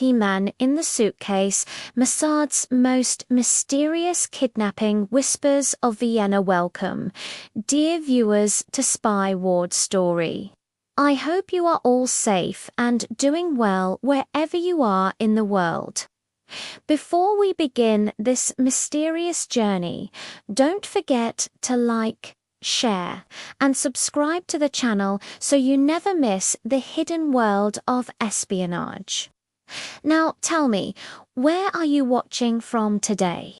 key man in the suitcase, Mossad's most mysterious kidnapping whispers of Vienna welcome, dear viewers to Spy Ward Story. I hope you are all safe and doing well wherever you are in the world. Before we begin this mysterious journey, don't forget to like, share, and subscribe to the channel so you never miss the hidden world of espionage. Now tell me, where are you watching from today?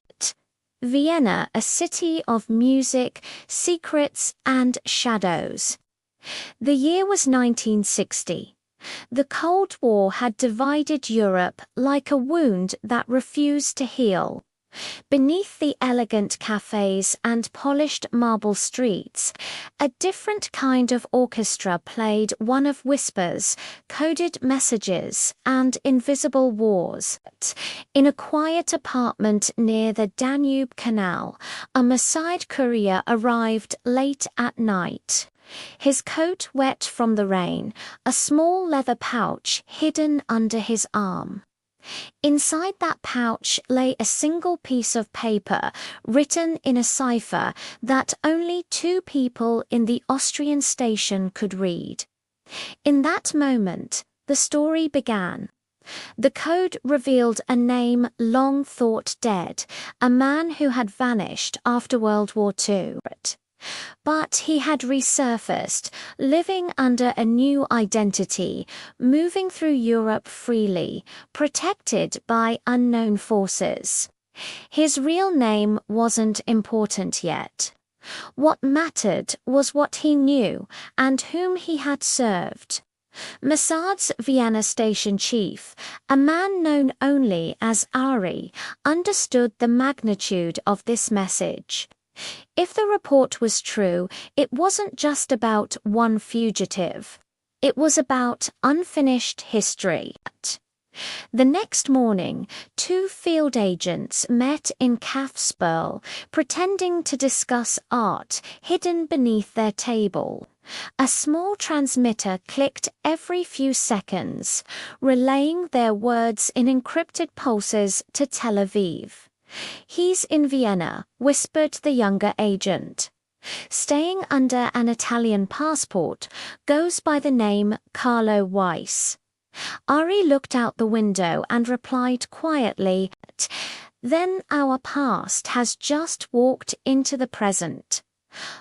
Vienna, a city of music, secrets, and shadows. The year was 1960. The Cold War had divided Europe like a wound that refused to heal. Beneath the elegant cafes and polished marble streets, a different kind of orchestra played one of whispers, coded messages, and invisible wars. In a quiet apartment near the Danube Canal, a Mossad courier arrived late at night. His coat wet from the rain, a small leather pouch hidden under his arm. Inside that pouch lay a single piece of paper written in a cipher that only two people in the Austrian station could read. In that moment, the story began. The code revealed a name long thought dead, a man who had vanished after World War II. But he had resurfaced, living under a new identity, moving through Europe freely, protected by unknown forces. His real name wasn't important yet. What mattered was what he knew and whom he had served. Mossad's Vienna station chief, a man known only as Ari, understood the magnitude of this message. If the report was true, it wasn't just about one fugitive. It was about unfinished history. The next morning, two field agents met in Kaufsperl, pretending to discuss art hidden beneath their table. A small transmitter clicked every few seconds, relaying their words in encrypted pulses to Tel Aviv. "He's in Vienna," whispered the younger agent. Staying under an Italian passport, goes by the name Carlo Weiss. Ari looked out the window and replied quietly, "Then our past has just walked into the present."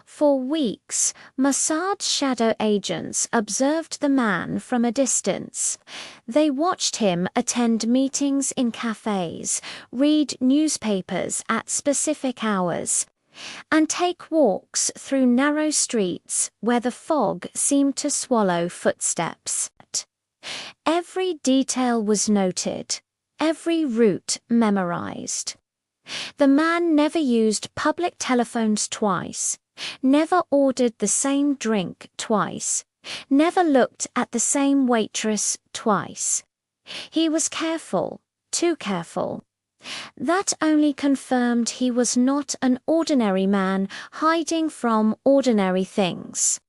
For weeks, Mossad's shadow agents observed the man from a distance. They watched him attend meetings in cafes, read newspapers at specific hours, and take walks through narrow streets where the fog seemed to swallow footsteps. Every detail was noted, every route memorized. The man never used public telephones twice, never ordered the same drink twice, never looked at the same waitress twice. He was careful, too careful. That only confirmed he was not an ordinary man hiding from ordinary things.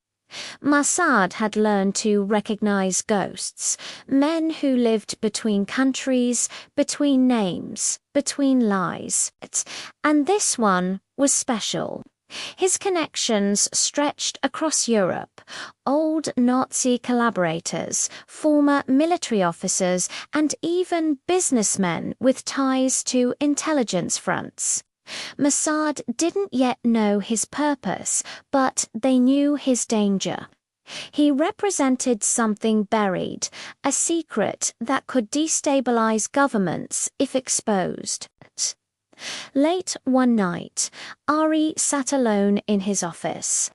Mossad had learned to recognize ghosts, men who lived between countries, between names, between lies. And this one was special. His connections stretched across Europe. Old Nazi collaborators, former military officers, and even businessmen with ties to intelligence fronts. Mossad didn't yet know his purpose, but they knew his danger. He represented something buried, a secret that could destabilize governments if exposed. Late one night, Ari sat alone in his office.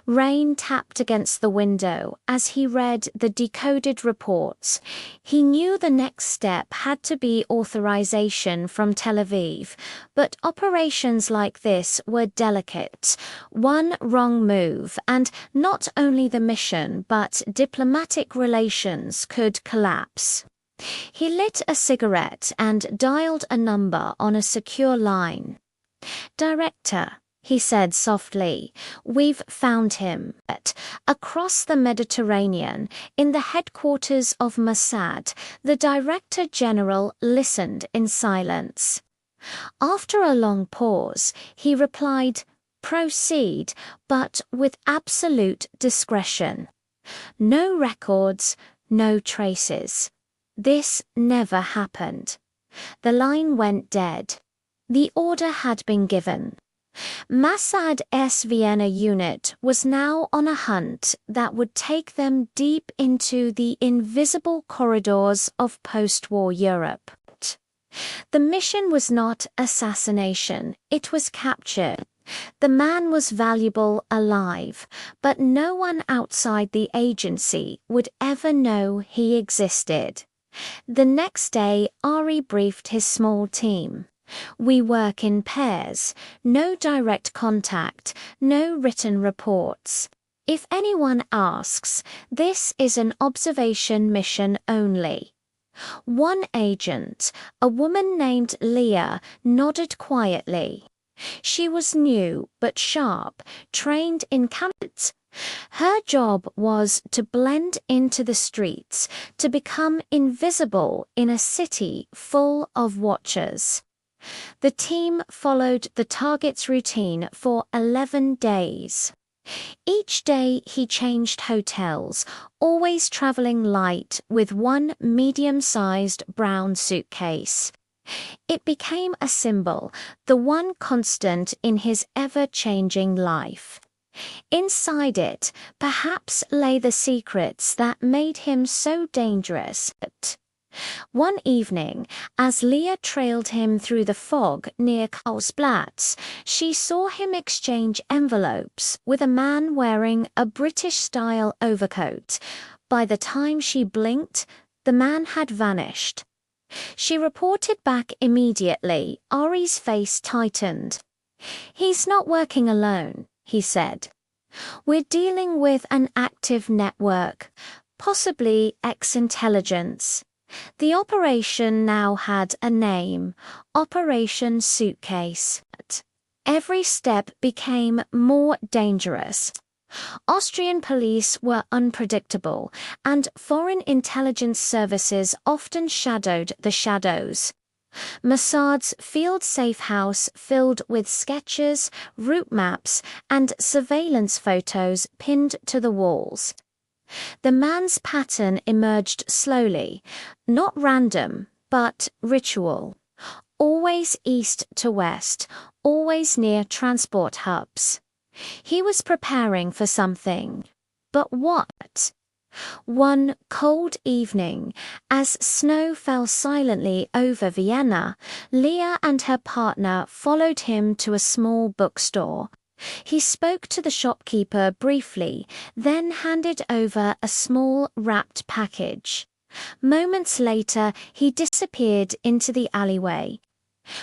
Rain tapped against the window as he read the decoded reports. He knew the next step had to be authorization from Tel Aviv, but operations like this were delicate. One wrong move, and not only the mission but diplomatic relations could collapse. He lit a cigarette and dialed a number on a secure line. "Director," he said softly. "We've found him." Across the Mediterranean, in the headquarters of Mossad, the Director General listened in silence. After a long pause, he replied, "Proceed, but with absolute discretion. No records, no traces. This never happened." The line went dead. The order had been given. Mossad's Vienna unit was now on a hunt that would take them deep into the invisible corridors of post-war Europe. The mission was not assassination, it was capture. The man was valuable alive, but no one outside the agency would ever know he existed. The next day, Ari briefed his small team. "We work in pairs, no direct contact, no written reports. If anyone asks, this is an observation mission only." One agent, a woman named Leah, nodded quietly. She was new but sharp, trained in counterfeits. Her job was to blend into the streets, to become invisible in a city full of watchers. The team followed the target's routine for 11 days. Each day he changed hotels, always traveling light with one medium-sized brown suitcase. It became a symbol, the one constant in his ever-changing life. Inside it, perhaps lay the secrets that made him so dangerous. One evening, as Leah trailed him through the fog near Karlsplatz, she saw him exchange envelopes with a man wearing a British-style overcoat. By the time she blinked, the man had vanished. She reported back immediately. Ari's face tightened. "He's not working alone," he said. "We're dealing with an active network, possibly ex-intelligence." The operation now had a name, Operation Suitcase. Every step became more dangerous. Austrian police were unpredictable, and foreign intelligence services often shadowed the shadows. Mossad's field safe house filled with sketches, route maps, and surveillance photos pinned to the walls. The man's pattern emerged slowly, not random, but ritual. Always east to west, always near transport hubs. He was preparing for something. But what? One cold evening, as snow fell silently over Vienna, Leah and her partner followed him to a small bookstore. He spoke to the shopkeeper briefly, then handed over a small wrapped package. Moments later, he disappeared into the alleyway.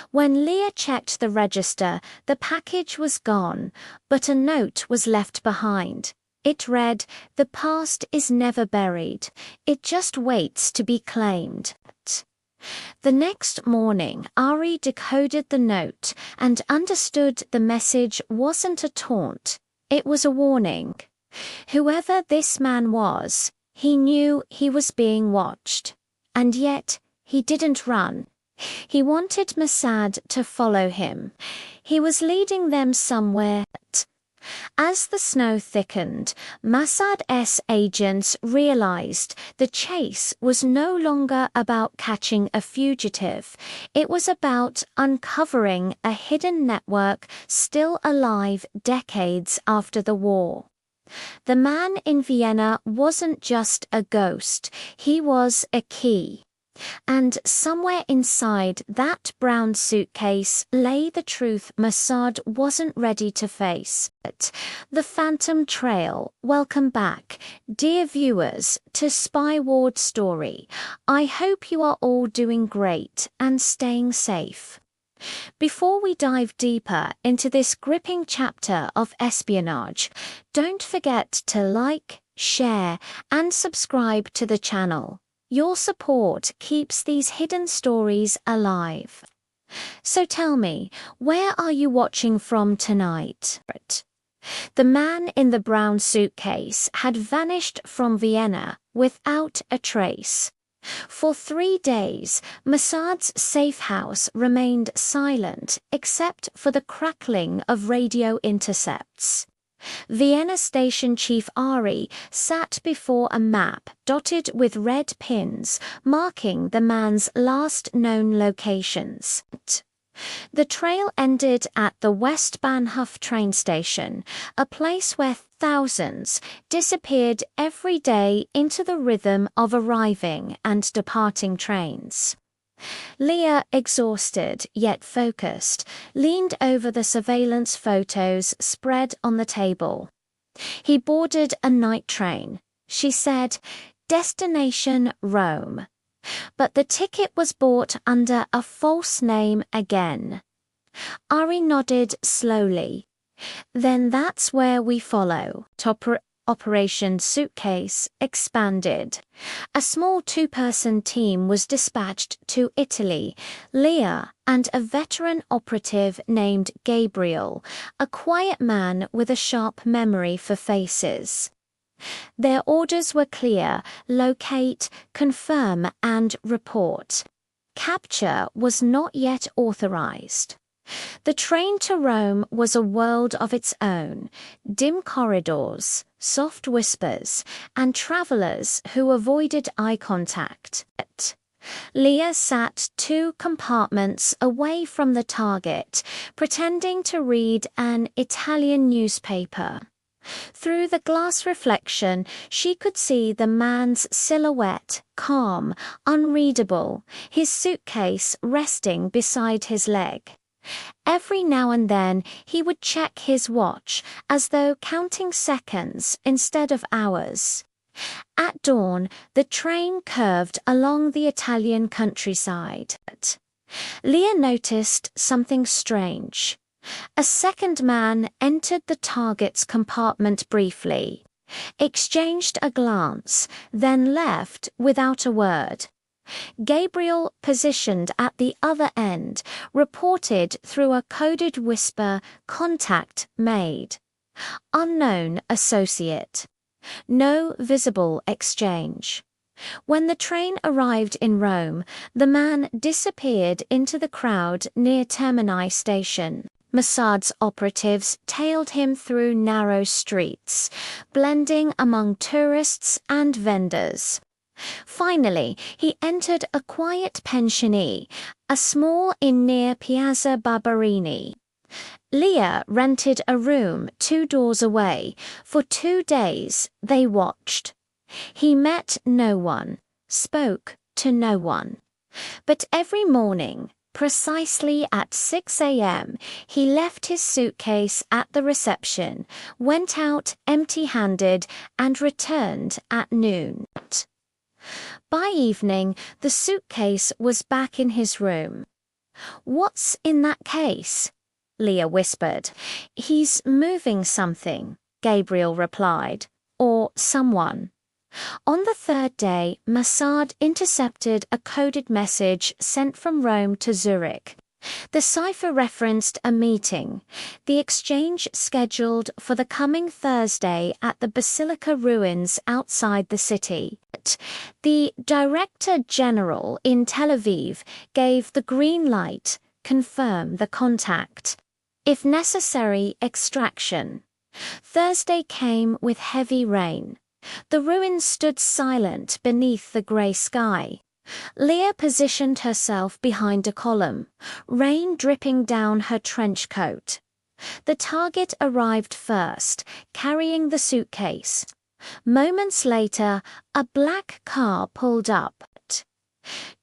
When Leah checked the register, the package was gone, but a note was left behind. It read, "The past is never buried. It just waits to be claimed." The next morning, Ari decoded the note and understood the message wasn't a taunt. It was a warning. Whoever this man was, he knew he was being watched. And yet, he didn't run. He wanted Mossad to follow him. He was leading them somewhere. As the snow thickened, Mossad's agents realized the chase was no longer about catching a fugitive. It was about uncovering a hidden network still alive decades after the war. The man in Vienna wasn't just a ghost, he was a key. And somewhere inside that brown suitcase lay the truth Mossad wasn't ready to face. The Phantom Trail. Welcome back, dear viewers, to Spy Ward Story. I hope you are all doing great and staying safe. Before we dive deeper into this gripping chapter of espionage, don't forget to like, share, and subscribe to the channel. Your support keeps these hidden stories alive. So tell me, where are you watching from tonight? The man in the brown suitcase had vanished from Vienna without a trace. For 3 days, Mossad's safe house remained silent except for the crackling of radio intercepts. Vienna station chief Ari sat before a map dotted with red pins marking the man's last known locations. The trail ended at the Westbahnhof train station, a place where thousands disappeared every day into the rhythm of arriving and departing trains. Leah, exhausted yet focused, leaned over the surveillance photos spread on the table. He boarded a night train. She said, "Destination Rome." But the ticket was bought under a false name again. Ari nodded slowly. "Then that's where we follow." Operation Suitcase expanded. A small 2-person team was dispatched to Italy, Leah and a veteran operative named Gabriel, a quiet man with a sharp memory for faces. Their orders were clear: locate, confirm, and report. Capture was not yet authorized. The train to Rome was a world of its own: dim corridors, soft whispers, and travelers who avoided eye contact. Leah sat 2 compartments away from the target, pretending to read an Italian newspaper. Through the glass reflection, she could see the man's silhouette, calm, unreadable, his suitcase resting beside his leg. Every now and then he would check his watch, as though counting seconds instead of hours. At dawn, the train curved along the Italian countryside. Leah noticed something strange. A second man entered the target's compartment briefly, exchanged a glance, then left without a word. Gabriel, positioned at the other end, reported through a coded whisper, "Contact made. Unknown associate." No visible exchange. When the train arrived in Rome, the man disappeared into the crowd near Termini station. Mossad's operatives tailed him through narrow streets, blending among tourists and vendors. Finally, he entered a quiet pensione, a small inn near Piazza Barberini. Leah rented a room 2 doors away. For 2 days, they watched. He met no one, spoke to no one. But every morning, precisely at 6 a.m., he left his suitcase at the reception, went out empty-handed, and returned at noon. By evening, the suitcase was back in his room. "What's in that case?" Leah whispered. "He's moving something," Gabriel replied. "Or someone." On the 3rd day, Mossad intercepted a coded message sent from Rome to Zurich. The cipher referenced a meeting, the exchange scheduled for the coming Thursday at the Basilica ruins outside the city. The Director General in Tel Aviv gave the green light: confirm the contact. If necessary, extraction. Thursday came with heavy rain. The ruins stood silent beneath the grey sky. Leah positioned herself behind a column, rain dripping down her trench coat. The target arrived first, carrying the suitcase. Moments later, a black car pulled up.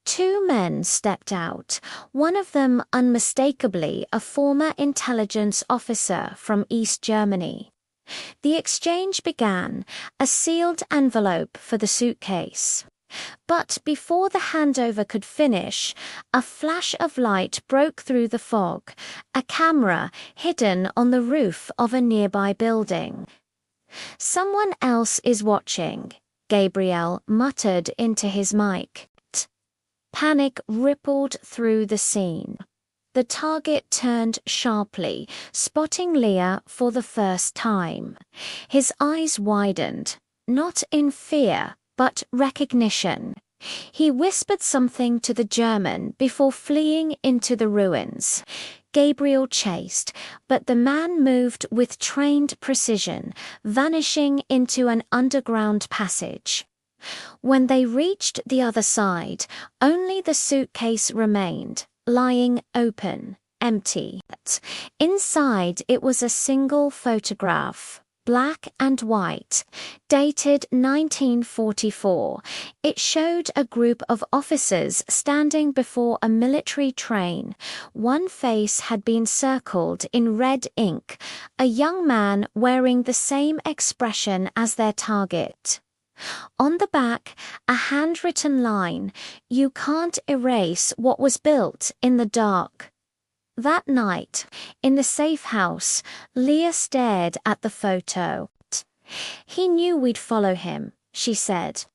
2 men stepped out, one of them unmistakably a former intelligence officer from East Germany. The exchange began, a sealed envelope for the suitcase. But before the handover could finish, a flash of light broke through the fog, a camera hidden on the roof of a nearby building. "Someone else is watching," Gabriel muttered into his mic. Panic rippled through the scene. The target turned sharply, spotting Leah for the first time. His eyes widened, not in fear, but recognition. He whispered something to the German before fleeing into the ruins. Gabriel chased, but the man moved with trained precision, vanishing into an underground passage. When they reached the other side, only the suitcase remained, lying open, empty. Inside it was a single photograph, black and white, dated 1944. It showed a group of officers standing before a military train. One face had been circled in red ink, a young man wearing the same expression as their target. On the back, a handwritten line, "You can't erase what was built in the dark." That night, in the safe house, Leah stared at the photo. "He knew we'd follow him," she said.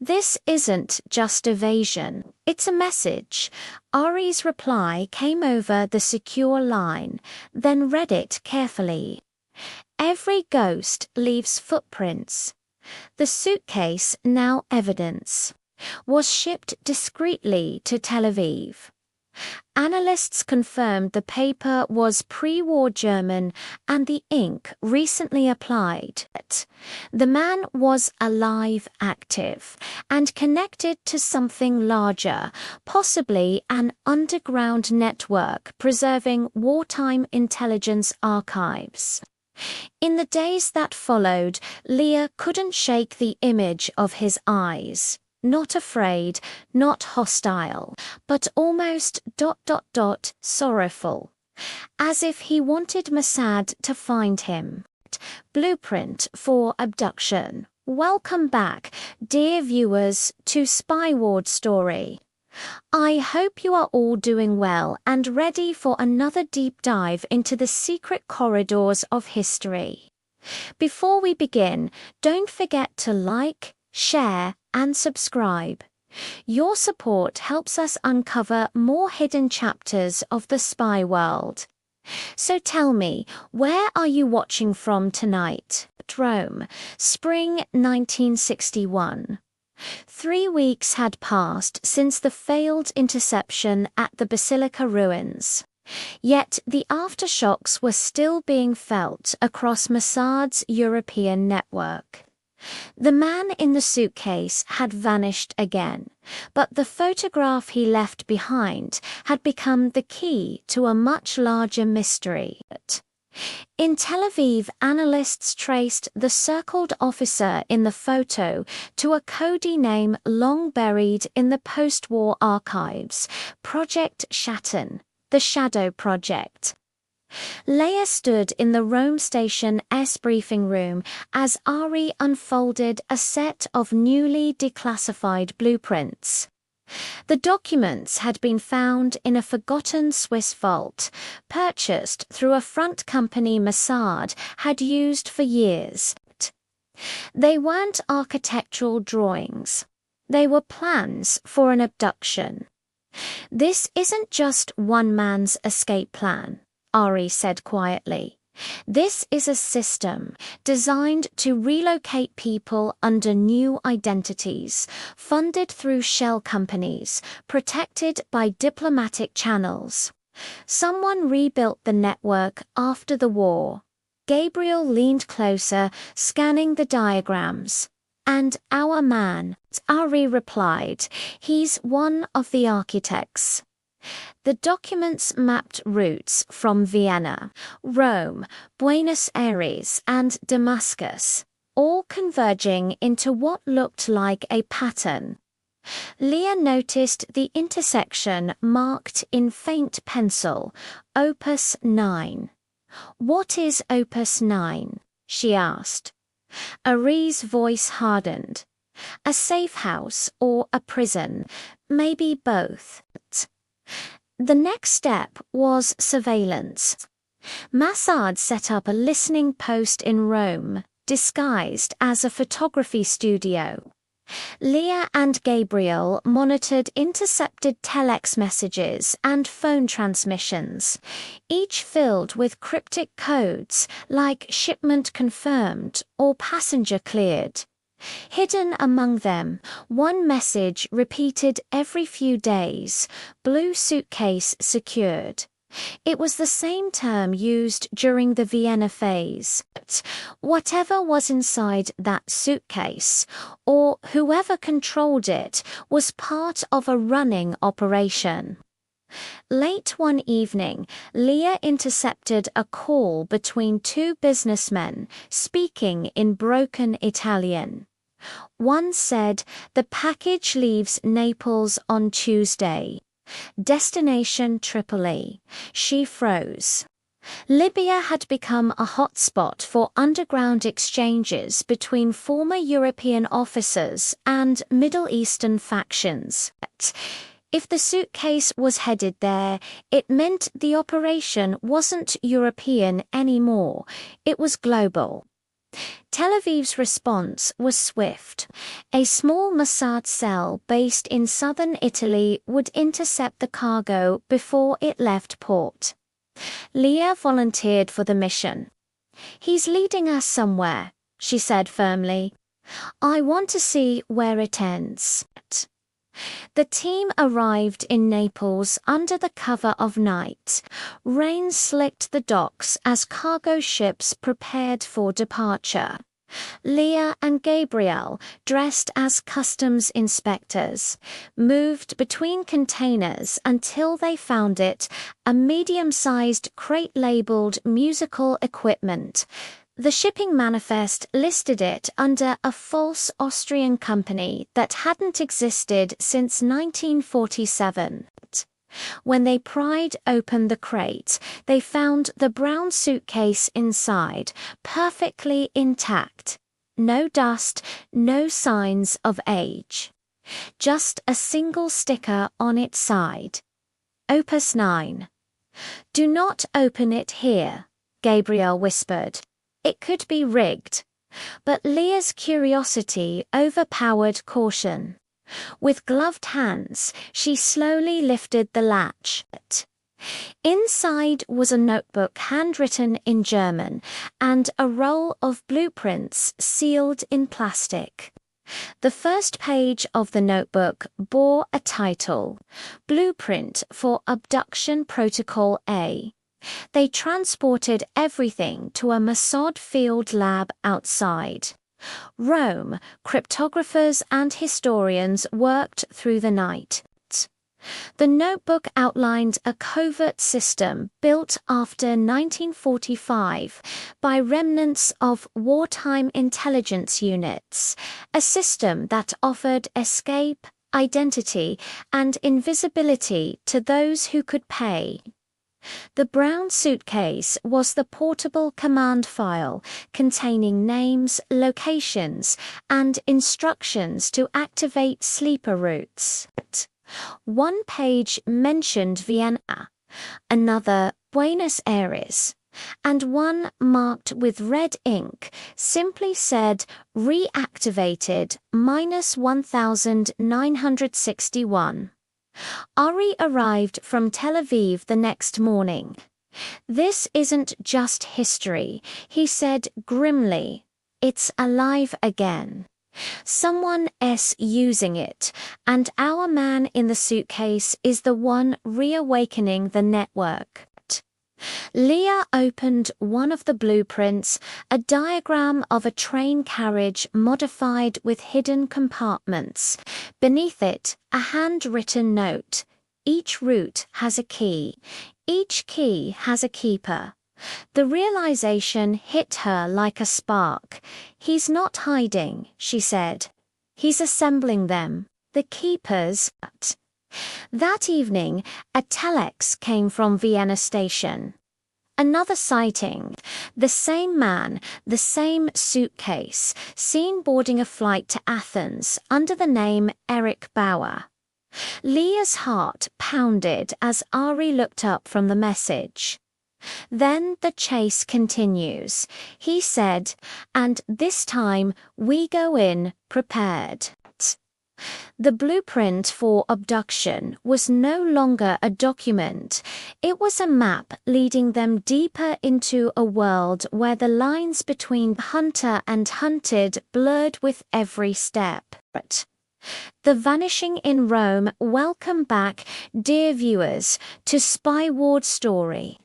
"This isn't just evasion, it's a message." Ari's reply came over the secure line, then read it carefully. "Every ghost leaves footprints. The suitcase, now evidence, was shipped discreetly to Tel Aviv. Analysts confirmed the paper was pre-war German and the ink recently applied. The man was alive, active, and connected to something larger, possibly an underground network preserving wartime intelligence archives." In the days that followed, Leah couldn't shake the image of his eyes. Not afraid, not hostile, but almost ... sorrowful. As if he wanted Mossad to find him. Blueprint for abduction. Welcome back, dear viewers, to Spy Ward Story. I hope you are all doing well and ready for another deep dive into the secret corridors of history. Before we begin, don't forget to like, share, and subscribe. Your support helps us uncover more hidden chapters of the spy world. So tell me, where are you watching from tonight? Rome, spring 1961. 3 weeks had passed since the failed interception at the Basilica ruins. Yet the aftershocks were still being felt across Mossad's European network. The man in the suitcase had vanished again, but the photograph he left behind had become the key to a much larger mystery. In Tel Aviv, analysts traced the circled officer in the photo to a codey name long buried in the post-war archives, Project Shatten, the Shadow Project. Leah stood in the Rome Station S briefing room as Ari unfolded a set of newly declassified blueprints. The documents had been found in a forgotten Swiss vault, purchased through a front company Mossad had used for years. They weren't architectural drawings. They were plans for an abduction. "This isn't just one man's escape plan," Ari said quietly. "This is a system designed to relocate people under new identities, funded through shell companies, protected by diplomatic channels. Someone rebuilt the network after the war." Gabriel leaned closer, scanning the diagrams. "And our man," Ari replied. "He's one of the architects." The documents mapped routes from Vienna, Rome, Buenos Aires, and Damascus, all converging into what looked like a pattern. Leah noticed the intersection marked in faint pencil, Opus 9. "What is Opus 9? She asked. Ari's voice hardened. "A safe house or a prison, maybe both." The next step was surveillance. Mossad set up a listening post in Rome, disguised as a photography studio. Leah and Gabriel monitored intercepted telex messages and phone transmissions, each filled with cryptic codes like shipment confirmed or passenger cleared. Hidden among them, one message repeated every few days: blue suitcase secured. It was the same term used during the Vienna phase. Whatever was inside that suitcase, or whoever controlled it, was part of a running operation. Late one evening, Leah intercepted a call between two businessmen speaking in broken Italian. One said, "The package leaves Naples on Tuesday. Destination Tripoli." She froze. Libya had become a hotspot for underground exchanges between former European officers and Middle Eastern factions. If the suitcase was headed there, it meant the operation wasn't European anymore, it was global. Tel Aviv's response was swift. A small Mossad cell based in southern Italy would intercept the cargo before it left port. Leah volunteered for the mission. "He's leading us somewhere," she said firmly. "I want to see where it ends." The team arrived in Naples under the cover of night. Rain slicked the docks as cargo ships prepared for departure. Leah and Gabriel, dressed as customs inspectors, moved between containers until they found it, a medium-sized crate labeled musical equipment. The shipping manifest listed it under a false Austrian company that hadn't existed since 1947. When they pried open the crate, they found the brown suitcase inside, perfectly intact. No dust, no signs of age. Just a single sticker on its side. Opus 9. "Do not open it here," Gabriel whispered. "It could be rigged." But Leah's curiosity overpowered caution. With gloved hands, she slowly lifted the latch. Inside was a notebook handwritten in German and a roll of blueprints sealed in plastic. The first page of the notebook bore a title: Blueprint for Abduction Protocol A. They transported everything to a Mossad field lab outside. Rome, cryptographers and historians worked through the night. The notebook outlined a covert system built after 1945 by remnants of wartime intelligence units, a system that offered escape, identity, and invisibility to those who could pay. The brown suitcase was the portable command file containing names, locations, and instructions to activate sleeper routes. One page mentioned Vienna, another Buenos Aires, and one marked with red ink simply said reactivated -1961. Ari arrived from Tel Aviv the next morning. "This isn't just history," he said grimly. "It's alive again. Someone's using it, and our man in the suitcase is the one reawakening the network." Leah opened one of the blueprints, a diagram of a train carriage modified with hidden compartments. Beneath it, a handwritten note: "Each route has a key. Each key has a keeper." The realization hit her like a spark. "He's not hiding," she said. "He's assembling them. The keepers." That evening, a telex came from Vienna station. Another sighting. The same man, the same suitcase, seen boarding a flight to Athens under the name Eric Bauer. Leah's heart pounded as Ari looked up from the message. "Then the chase continues," he said, "and this time we go in prepared." The blueprint for abduction was no longer a document, it was a map leading them deeper into a world where the lines between hunter and hunted blurred with every step. The Vanishing in Rome. Welcome back, dear viewers, to Spy Ward Story.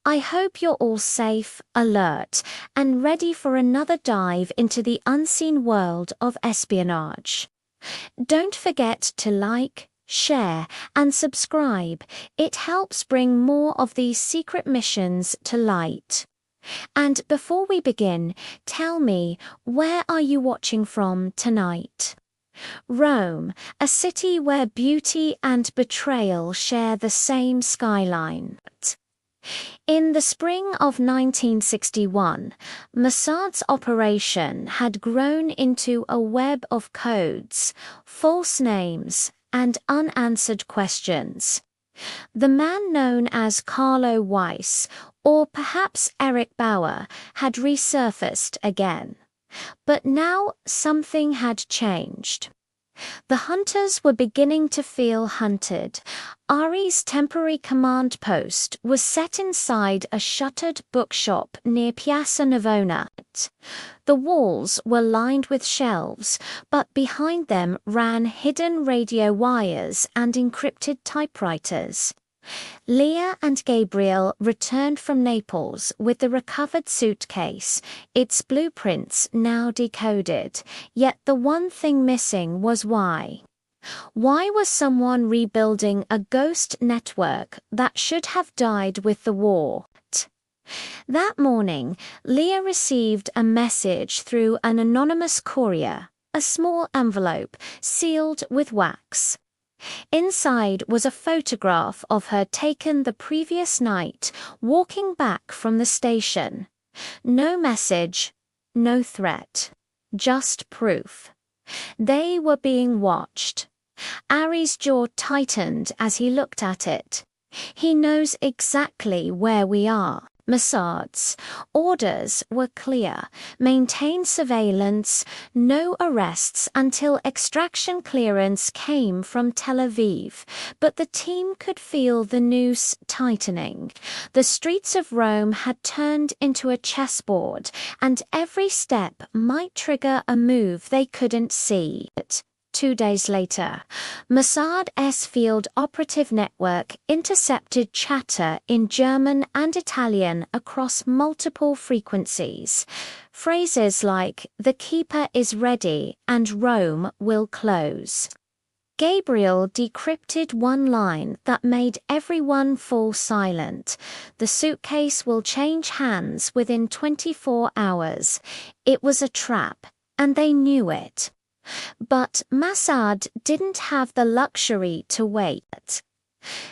I hope you're all safe, alert, and ready for another dive into the unseen world of espionage. Don't forget to like, share, and subscribe. It helps bring more of these secret missions to light. And before we begin, tell me, where are you watching from tonight? Rome, a city where beauty and betrayal share the same skyline. In the spring of 1961, Mossad's operation had grown into a web of codes, false names, and unanswered questions. The man known as Carlo Weiss, or perhaps Eric Bauer, had resurfaced again. But now something had changed. The hunters were beginning to feel hunted. Ari's temporary command post was set inside a shuttered bookshop near Piazza Navona. The walls were lined with shelves, but behind them ran hidden radio wires and encrypted typewriters. Leah and Gabriel returned from Naples with the recovered suitcase, its blueprints now decoded, yet the one thing missing was why. Why was someone rebuilding a ghost network that should have died with the war? That morning, Leah received a message through an anonymous courier, a small envelope sealed with wax. Inside was a photograph of her taken the previous night, walking back from the station. No message, no threat, just proof. They were being watched. Ari's jaw tightened as he looked at it. He knows exactly where we are. Mossad's orders were clear: maintain surveillance, no arrests until extraction clearance came from Tel Aviv. But the team could feel the noose tightening. The streets of Rome had turned into a chessboard, and every step might trigger a move they couldn't see. 2 days later, Mossad's field operative network intercepted chatter in German and Italian across multiple frequencies. Phrases like, "The keeper is ready" and "Rome will close." Gabriel decrypted one line that made everyone fall silent. "The suitcase will change hands within 24 hours. It was a trap, and they knew it. But Mossad didn't have the luxury to wait.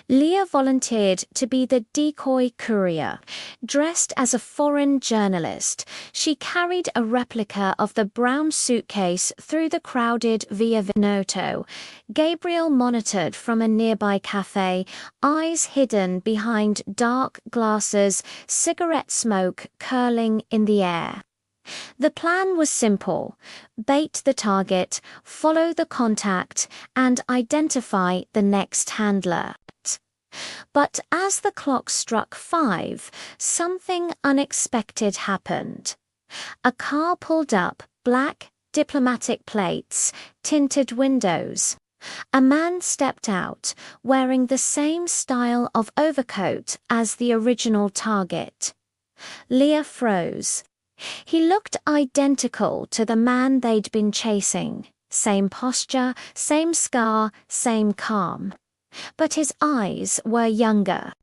Leah volunteered to be the decoy courier. Dressed as a foreign journalist, she carried a replica of the brown suitcase through the crowded Via Veneto. Gabriel monitored from a nearby cafe, eyes hidden behind dark glasses, cigarette smoke curling in the air. The plan was simple: bait the target, follow the contact, and identify the next handler. But as the clock struck 5, something unexpected happened. A car pulled up, black, diplomatic plates, tinted windows. A man stepped out, wearing the same style of overcoat as the original target. Leah froze. He looked identical to the man they'd been chasing. Same posture, same scar, same calm. But his eyes were younger.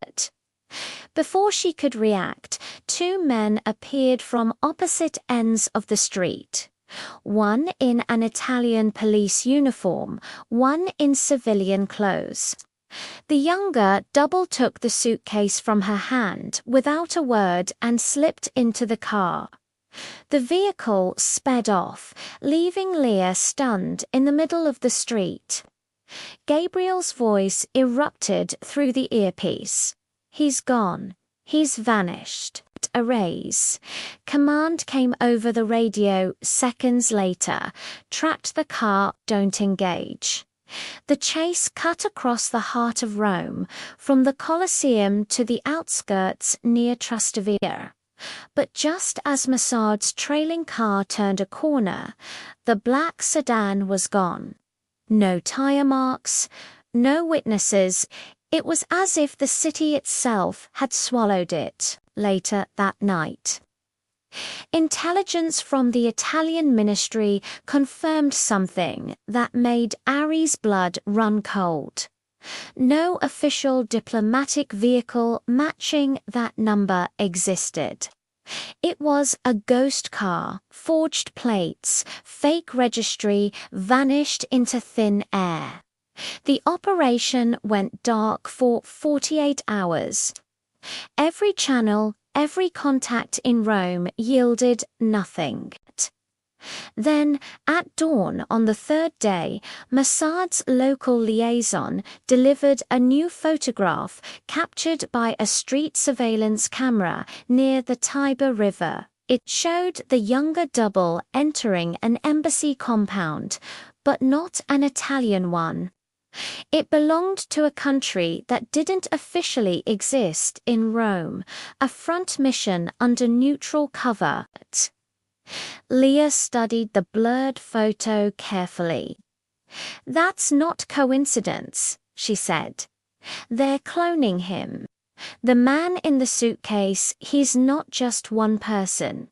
Before she could react, 2 men appeared from opposite ends of the street. One in an Italian police uniform, one in civilian clothes. The younger double-took the suitcase from her hand without a word and slipped into the car. The vehicle sped off, leaving Leah stunned in the middle of the street. Gabriel's voice erupted through the earpiece. "He's gone. He's vanished." arrays. Command came over the radio seconds later, tracked the car, don't engage. The chase cut across the heart of Rome, from the Colosseum to the outskirts near Trastevere. But just as Mossad's trailing car turned a corner, the black sedan was gone. No tire marks, no witnesses. It was as if the city itself had swallowed it. Later that night, intelligence from the Italian ministry confirmed something that made Ari's blood run cold. No official diplomatic vehicle matching that number existed. It was a ghost car, forged plates, fake registry, vanished into thin air. The operation went dark for 48 hours. Every channel, every contact in Rome yielded nothing. Then, at dawn on the third day, Mossad's local liaison delivered a new photograph captured by a street surveillance camera near the Tiber River. It showed the younger double entering an embassy compound, but not an Italian one. It belonged to a country that didn't officially exist in Rome, a front mission under neutral cover. Leah studied the blurred photo carefully. "That's not coincidence," she said. "They're cloning him. The man in the suitcase, he's not just one person."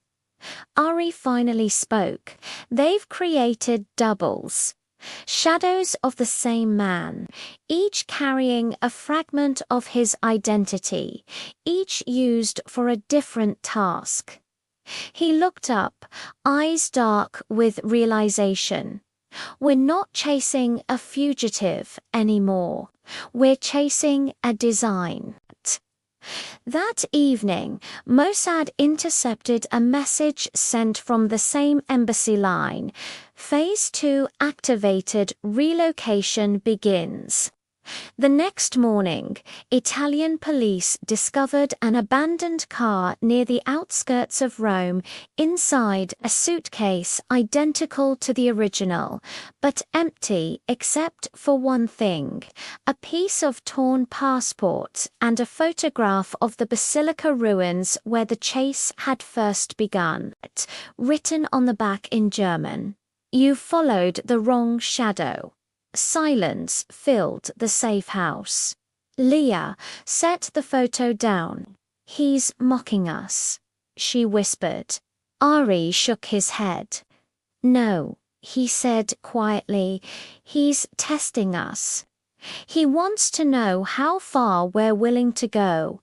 Ari finally spoke. "They've created doubles. Shadows of the same man, each carrying a fragment of his identity, each used for a different task." He looked up, eyes dark with realization. "We're not chasing a fugitive anymore. We're chasing a design." That evening, Mossad intercepted a message sent from the same embassy line. Phase 2 activated, relocation begins. The next morning, Italian police discovered an abandoned car near the outskirts of Rome, inside a suitcase identical to the original, but empty except for one thing: a piece of torn passport and a photograph of the basilica ruins where the chase had first begun, written on the back in German. "You followed the wrong shadow." Silence filled the safe house. Leah set the photo down. "He's mocking us," she whispered. Ari shook his head. "No," he said quietly, "he's testing us. He wants to know how far we're willing to go."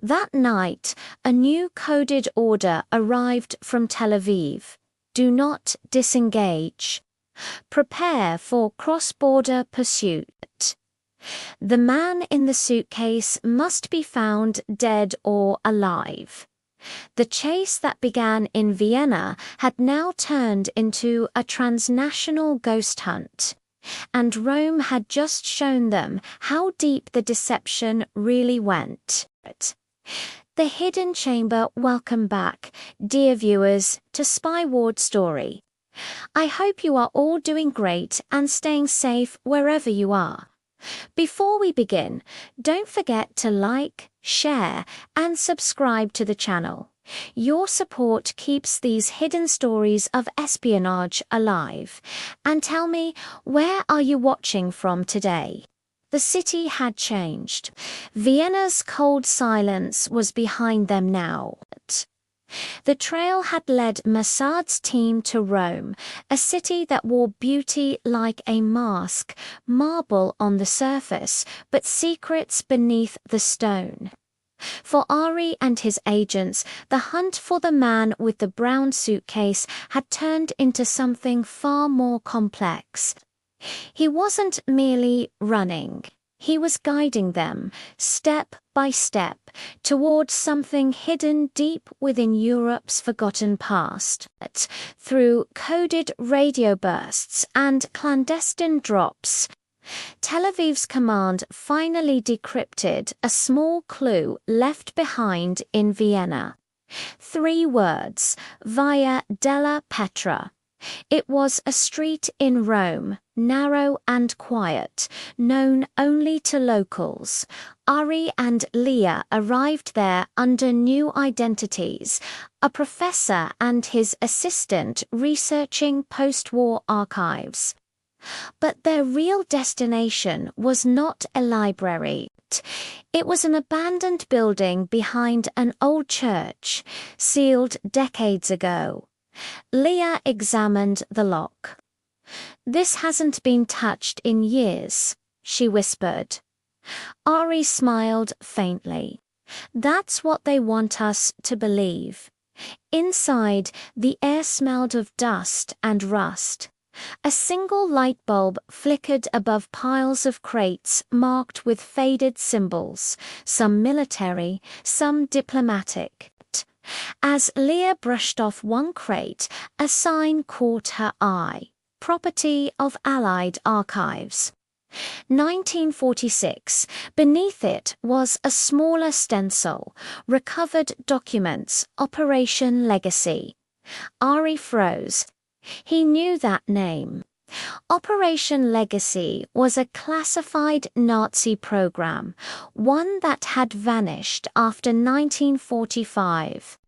That night, a new coded order arrived from Tel Aviv. "Do not disengage. Prepare for cross-border pursuit. The man in the suitcase must be found dead or alive." The chase that began in Vienna had now turned into a transnational ghost hunt, and Rome had just shown them how deep the deception really went. The Hidden Chamber. Welcome back, dear viewers, to Spy Ward Story. I hope you are all doing great and staying safe wherever you are. Before we begin, don't forget to like, share, and subscribe to the channel. Your support keeps these hidden stories of espionage alive. And tell me, where are you watching from today? The city had changed. Vienna's cold silence was behind them now. The trail had led Mossad's team to Rome, a city that wore beauty like a mask, marble on the surface, but secrets beneath the stone. For Ari and his agents, the hunt for the man with the brown suitcase had turned into something far more complex. He wasn't merely running. He was guiding them, step by step, towards something hidden deep within Europe's forgotten past. Through coded radio bursts and clandestine drops, Tel Aviv's command finally decrypted a small clue left behind in Vienna. 3 words, Via della Petra. It was a street in Rome, narrow and quiet, known only to locals. Ari and Leah arrived there under new identities, a professor and his assistant researching post-war archives. But their real destination was not a library. It was an abandoned building behind an old church, sealed decades ago. Leah examined the lock. "This hasn't been touched in years," she whispered. Ari smiled faintly. "That's what they want us to believe." Inside, the air smelled of dust and rust. A single light bulb flickered above piles of crates marked with faded symbols, some military, some diplomatic. As Leah brushed off one crate, a sign caught her eye. Property of Allied Archives. 1946. Beneath it was a smaller stencil. Recovered documents, Operation Legacy. Ari froze. He knew that name. Operation Legacy was a classified Nazi program, one that had vanished after 1945.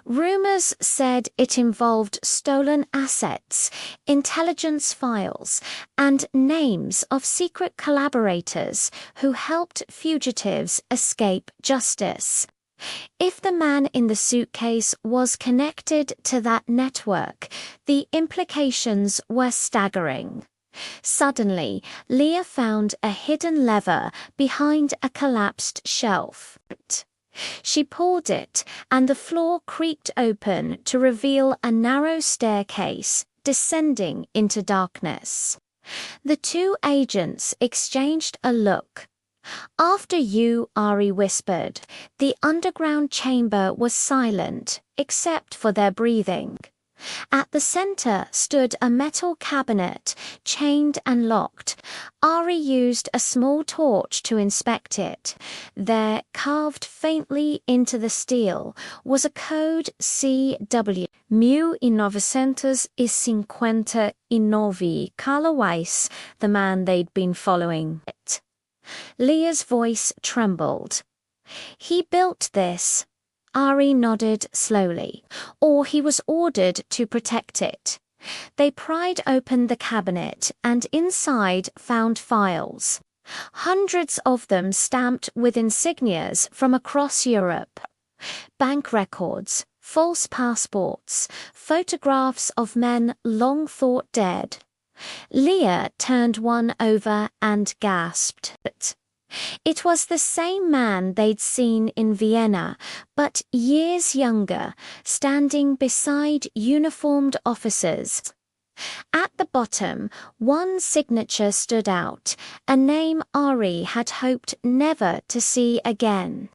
Rumors said it involved stolen assets, intelligence files, and names of secret collaborators who helped fugitives escape justice. If the man in the suitcase was connected to that network, the implications were staggering. Suddenly, Leah found a hidden lever behind a collapsed shelf. She pulled it, and the floor creaked open to reveal a narrow staircase descending into darkness. The 2 agents exchanged a look. "After you," Ari whispered. The underground chamber was silent, except for their breathing. At the center stood a metal cabinet, chained and locked. Ari used a small torch to inspect it. There, carved faintly into the steel, was a code CW. 1959, Carla Weiss, the man they'd been following. Leah's voice trembled. "He built this." Ari nodded slowly. "Or he was ordered to protect it." They pried open the cabinet and inside found files. Hundreds of them stamped with insignias from across Europe. Bank records, false passports, photographs of men long thought dead. Leah turned one over and gasped. It was the same man they'd seen in Vienna, but years younger, standing beside uniformed officers. At the bottom, one signature stood out, a name Ari had hoped never to see again.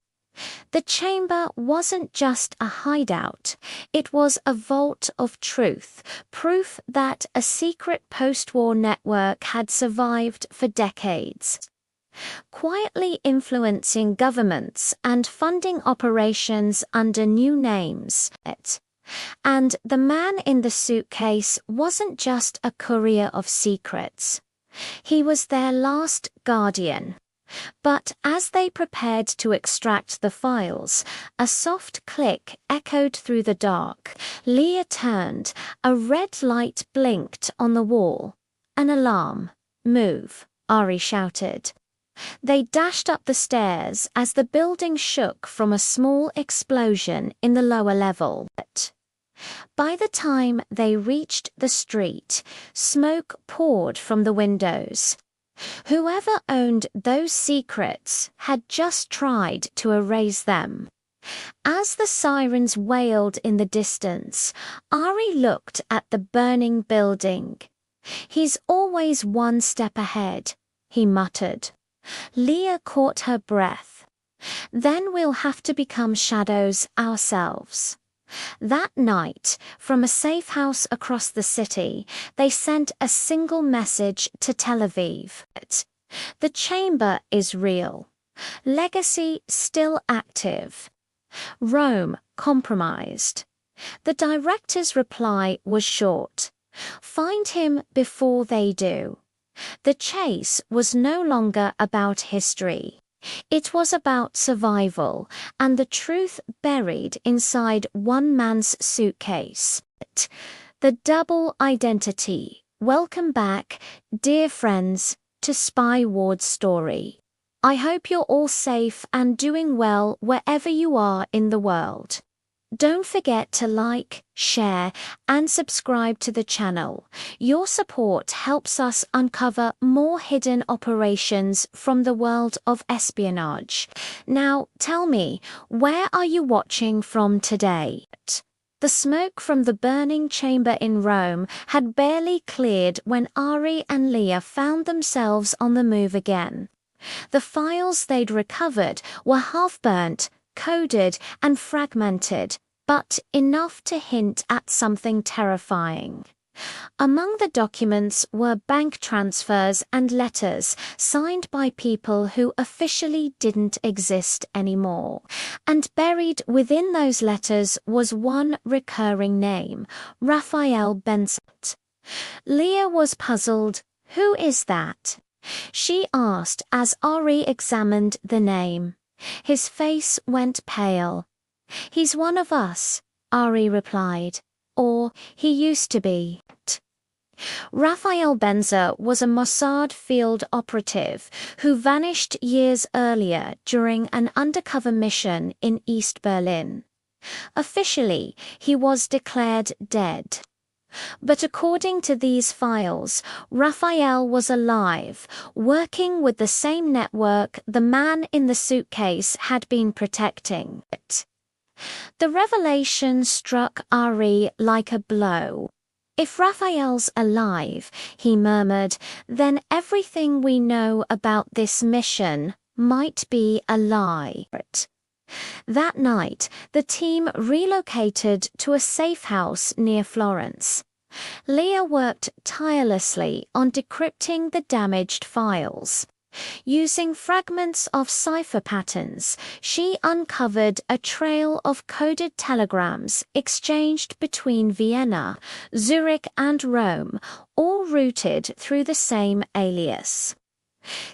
The chamber wasn't just a hideout, it was a vault of truth, proof that a secret post-war network had survived for decades, quietly influencing governments and funding operations under new names. And the man in the suitcase wasn't just a courier of secrets. He was their last guardian. But as they prepared to extract the files, a soft click echoed through the dark. Leah turned. A red light blinked on the wall. An alarm. "Move," Ari shouted. They dashed up the stairs as the building shook from a small explosion in the lower level. By the time they reached the street, smoke poured from the windows. Whoever owned those secrets had just tried to erase them. As the sirens wailed in the distance, Ari looked at the burning building. "He's always one step ahead," he muttered. Leah caught her breath. "Then we'll have to become shadows ourselves." That night, from a safe house across the city, they sent a single message to Tel Aviv. "The chamber is real. Legacy still active. Rome compromised. The director's reply was short. Find him before they do. The chase was no longer about history. It was about survival and the truth buried inside one man's suitcase. The double identity. Welcome back, dear friends, to Spy Ward's story. I hope you're all safe and doing well wherever you are in the world. Don't forget to like, share, and subscribe to the channel. Your support helps us uncover more hidden operations from the world of espionage. Now, tell me, where are you watching from today? The smoke from the burning chamber in Rome had barely cleared when Ari and Leah found themselves on the move again. The files they'd recovered were half-burnt, coded, and fragmented, but enough to hint at something terrifying. Among the documents were bank transfers and letters signed by people who officially didn't exist anymore. And buried within those letters was one recurring name, Raphael Benson. Leah was puzzled. Who is that? She asked as Ari examined the name. His face went pale. He's one of us, Ari replied. Or he used to be. Raphael Benzer was a Mossad field operative who vanished years earlier during an undercover mission in East Berlin. Officially, he was declared dead. But according to these files, Raphael was alive, working with the same network the man in the suitcase had been protecting. The revelation struck Ari like a blow. If Raphael's alive, he murmured, then everything we know about this mission might be a lie. That night, the team relocated to a safe house near Florence. Leah worked tirelessly on decrypting the damaged files. Using fragments of cipher patterns, she uncovered a trail of coded telegrams exchanged between Vienna, Zurich, and Rome, all routed through the same alias.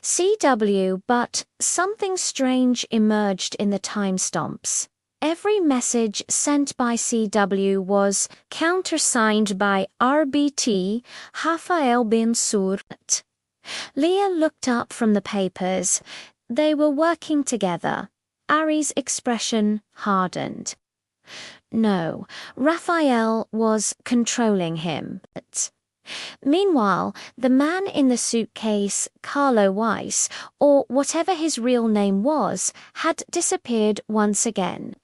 CW, but something strange emerged in the timestamps. Every message sent by CW was countersigned by RBT Raphael Ben Surat. Leah looked up from the papers. They were working together. Ari's expression hardened. No, Raphael was controlling him. Meanwhile, the man in the suitcase, Carlo Weiss, or whatever his real name was, had disappeared once again.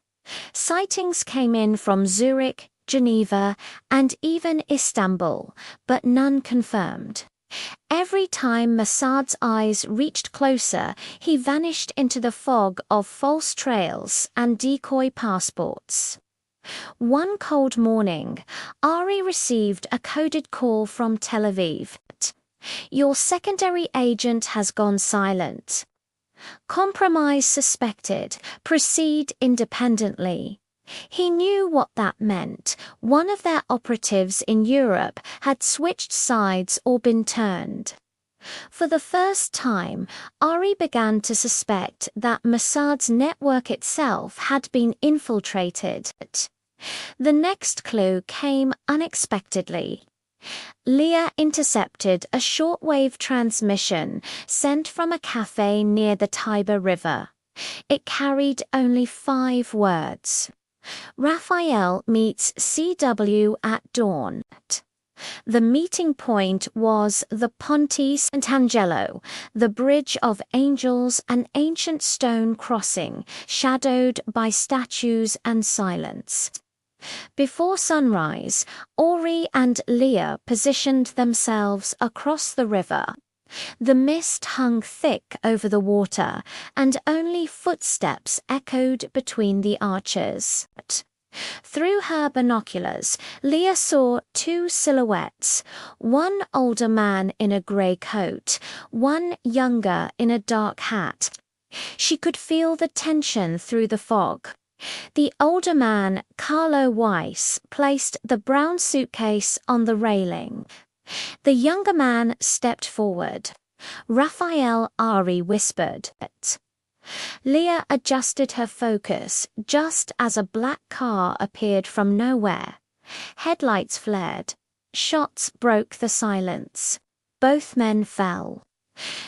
Sightings came in from Zurich, Geneva, and even Istanbul, but none confirmed. Every time Mossad's eyes reached closer, he vanished into the fog of false trails and decoy passports. One cold morning, Ari received a coded call from Tel Aviv. Your secondary agent has gone silent. Compromise suspected. Proceed independently. He knew what that meant. One of their operatives in Europe had switched sides or been turned. For the first time, Ari began to suspect that Mossad's network itself had been infiltrated. The next clue came unexpectedly. Leah intercepted a shortwave transmission sent from a cafe near the Tiber River. It carried only 5 words. Raphael meets CW at dawn. The meeting point was the Ponte Sant'Angelo, the Bridge of Angels, an ancient stone crossing, shadowed by statues and silence. Before sunrise, Ari and Leah positioned themselves across the river. The mist hung thick over the water, and only footsteps echoed between the arches. Through her binoculars, Leah saw 2 silhouettes, one older man in a grey coat, one younger in a dark hat. She could feel the tension through the fog. The older man, Carlo Weiss, placed the brown suitcase on the railing. The younger man stepped forward. Raphael, Ari whispered. Leah adjusted her focus just as a black car appeared from nowhere. Headlights flared. Shots broke the silence. Both men fell.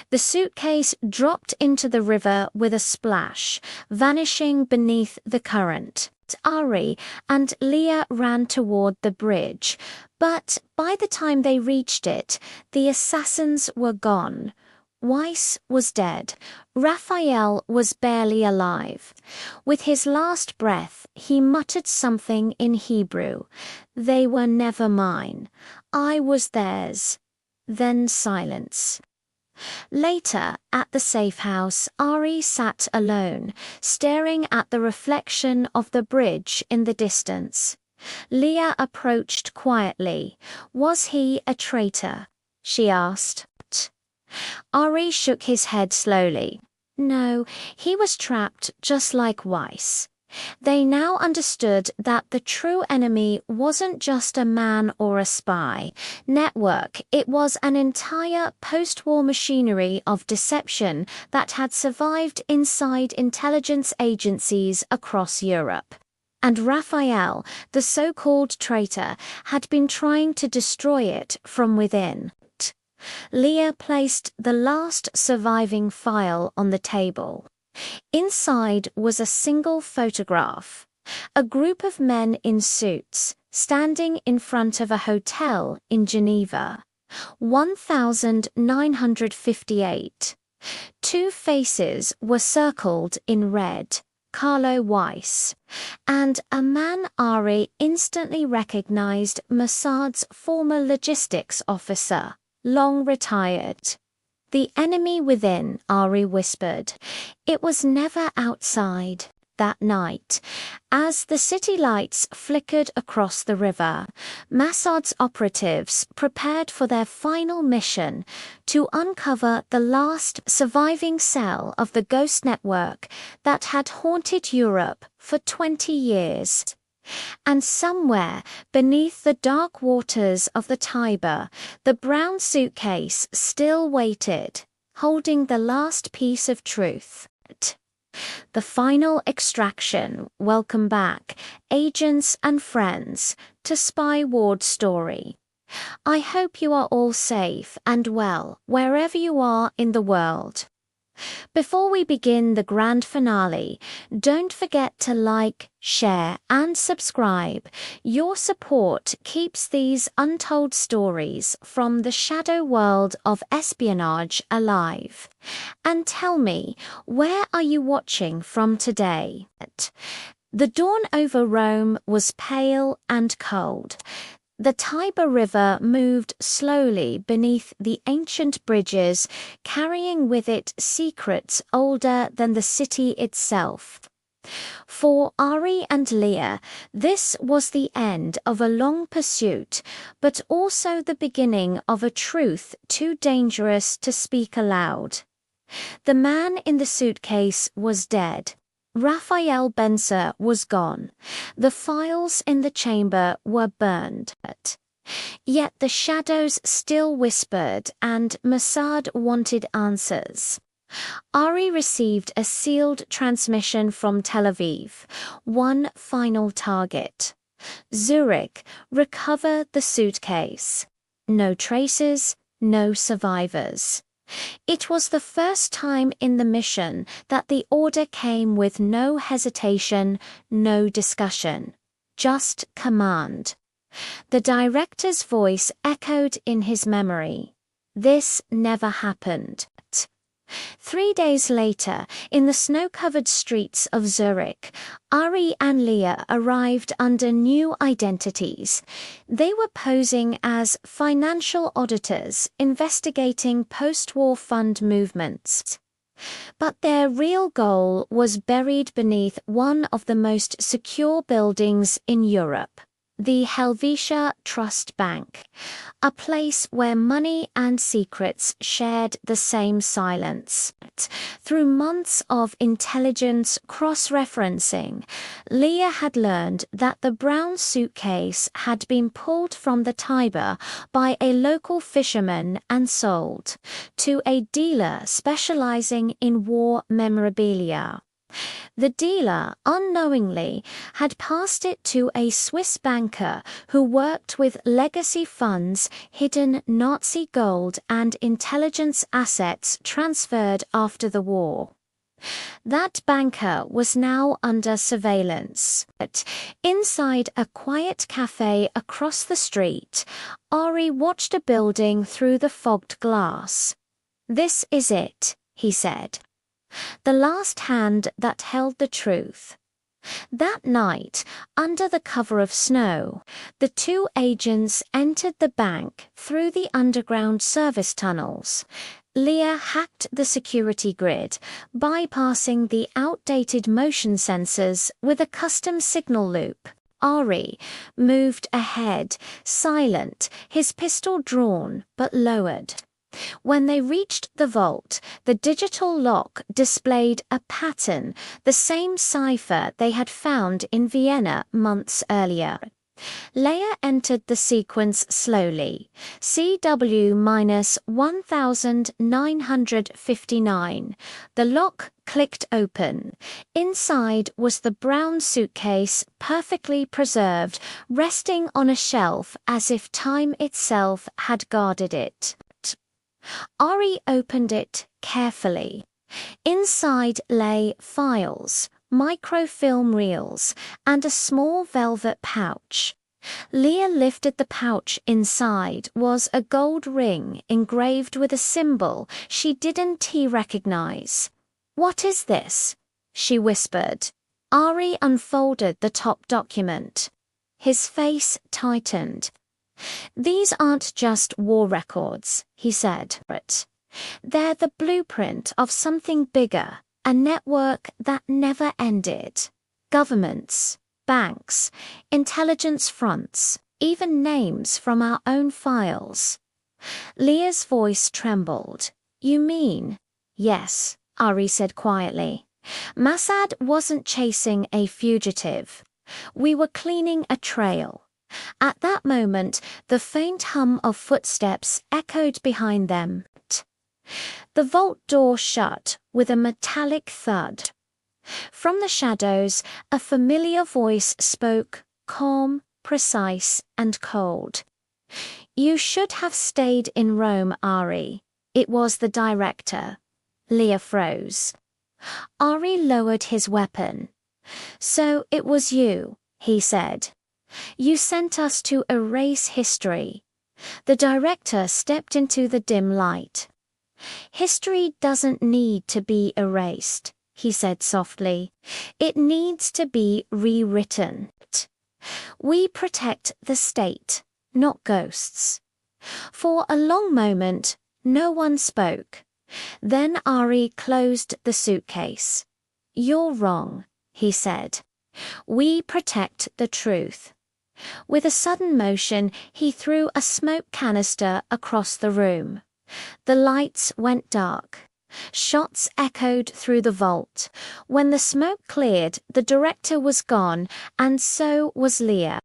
The suitcase dropped into the river with a splash, vanishing beneath the current. Ari and Leah ran toward the bridge, but by the time they reached it, the assassins were gone. Weiss was dead. Raphael was barely alive. With his last breath, he muttered something in Hebrew. "They were never mine. I was theirs." Then silence. Later, at the safe house, Ari sat alone, staring at the reflection of the bridge in the distance. Leah approached quietly. "Was he a traitor?" she asked. Ari shook his head slowly. "No, he was trapped just like Weiss." They now understood that the true enemy wasn't just a man or a spy network, it was an entire post-war machinery of deception that had survived inside intelligence agencies across Europe. And Raphael, the so-called traitor, had been trying to destroy it from within. Leah placed the last surviving file on the table. Inside was a single photograph. A group of men in suits, standing in front of a hotel in Geneva. 1958. Two faces were circled in red. Carlo Weiss. And a man Ari instantly recognized, Mossad's former logistics officer, long retired. "The enemy within," Ari whispered. It was never outside. That night, as the city lights flickered across the river, Mossad's operatives prepared for their final mission to uncover the last surviving cell of the ghost network that had haunted Europe for 20 years. And somewhere beneath the dark waters of the Tiber, the brown suitcase still waited, holding the last piece of truth. The final extraction. Welcome back, agents and friends, to Spy Ward Story. I hope you are all safe and well wherever you are in the world. Before we begin the grand finale, don't forget to like, share, and subscribe. Your support keeps these untold stories from the shadow world of espionage alive. And tell me, where are you watching from today? The dawn over Rome was pale and cold. The Tiber River moved slowly beneath the ancient bridges, carrying with it secrets older than the city itself. For Ari and Leah, this was the end of a long pursuit, but also the beginning of a truth too dangerous to speak aloud. The man in the suitcase was dead. Raphael Benser was gone. The files in the chamber were burned. Yet the shadows still whispered, and Mossad wanted answers. Ari received a sealed transmission from Tel Aviv. One final target. Zurich, recover the suitcase. No traces, no survivors. It was the first time in the mission that the order came with no hesitation, no discussion. Just command. The director's voice echoed in his memory. This never happened. 3 days later, in the snow-covered streets of Zurich, Ari and Leah arrived under new identities. They were posing as financial auditors investigating post-war fund movements. But their real goal was buried beneath one of the most secure buildings in Europe. the Helvetia Trust Bank, a place where money and secrets shared the same silence. Through months of intelligence cross-referencing, Leah had learned that the brown suitcase had been pulled from the Tiber by a local fisherman and sold to a dealer specializing in war memorabilia. The dealer, unknowingly, had passed it to a Swiss banker who worked with legacy funds, hidden Nazi gold and intelligence assets transferred after the war. That banker was now under surveillance. But inside a quiet cafe across the street, Ari watched a building through the fogged glass. "This is it," he said. The last hand that held the truth. That night, under the cover of snow, the two agents entered the bank through the underground service tunnels. Leah hacked the security grid, bypassing the outdated motion sensors with a custom signal loop. Ari moved ahead, silent, his pistol drawn but lowered. When they reached the vault, the digital lock displayed a pattern, the same cipher they had found in Vienna months earlier. Leah entered the sequence slowly. CW-1959. The lock clicked open. Inside was the brown suitcase, perfectly preserved, resting on a shelf as if time itself had guarded it. Ari opened it carefully. Inside lay files, microfilm reels, and a small velvet pouch. Leah lifted the pouch. Inside was a gold ring engraved with a symbol she didn't recognize. "What is this?" she whispered. Ari unfolded the top document. His face tightened. "These aren't just war records," he said. "They're the blueprint of something bigger, a network that never ended. Governments, banks, intelligence fronts, even names from our own files." Leah's voice trembled. "You mean?" "Yes," Ari said quietly. "Mossad wasn't chasing a fugitive. We were cleaning a trail." At that moment, the faint hum of footsteps echoed behind them. The vault door shut with a metallic thud. From the shadows, a familiar voice spoke, calm, precise, and cold. "You should have stayed in Rome, Ari." It was the director. Leah froze. Ari lowered his weapon. "So it was you," he said. "You sent us to erase history." The director stepped into the dim light. "History doesn't need to be erased," he said softly. "It needs to be rewritten. We protect the state, not ghosts." For a long moment, no one spoke. Then Ari closed the suitcase. "You're wrong," he said. "We protect the truth." With a sudden motion, he threw a smoke canister across the room. The lights went dark. Shots echoed through the vault. When the smoke cleared, the director was gone, and so was Leah.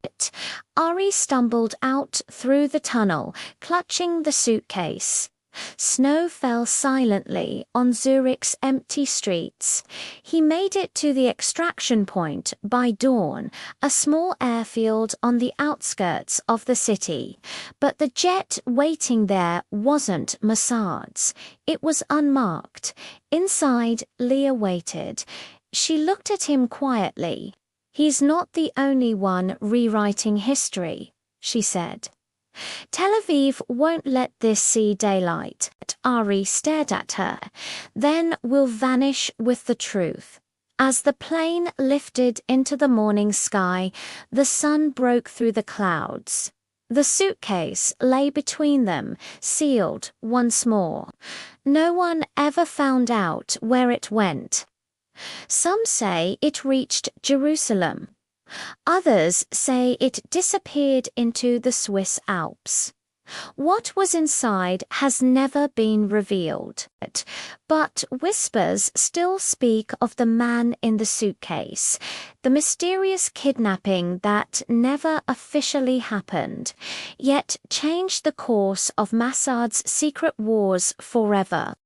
Ari stumbled out through the tunnel, clutching the suitcase. Snow fell silently on Zurich's empty streets. He made it to the extraction point by dawn, a small airfield on the outskirts of the city. But the jet waiting there wasn't Mossad's. It was unmarked. Inside, Leah waited. She looked at him quietly. "He's not the only one rewriting history," she said. "Tel Aviv won't let this see daylight." Ari stared at her. "Then we'll vanish with the truth." As the plane lifted into the morning sky, the sun broke through the clouds. The suitcase lay between them, sealed once more. No one ever found out where it went. Some say it reached Jerusalem. Others say it disappeared into the Swiss Alps. What was inside has never been revealed, but whispers still speak of the man in the suitcase, the mysterious kidnapping that never officially happened, yet changed the course of Mossad's secret wars forever.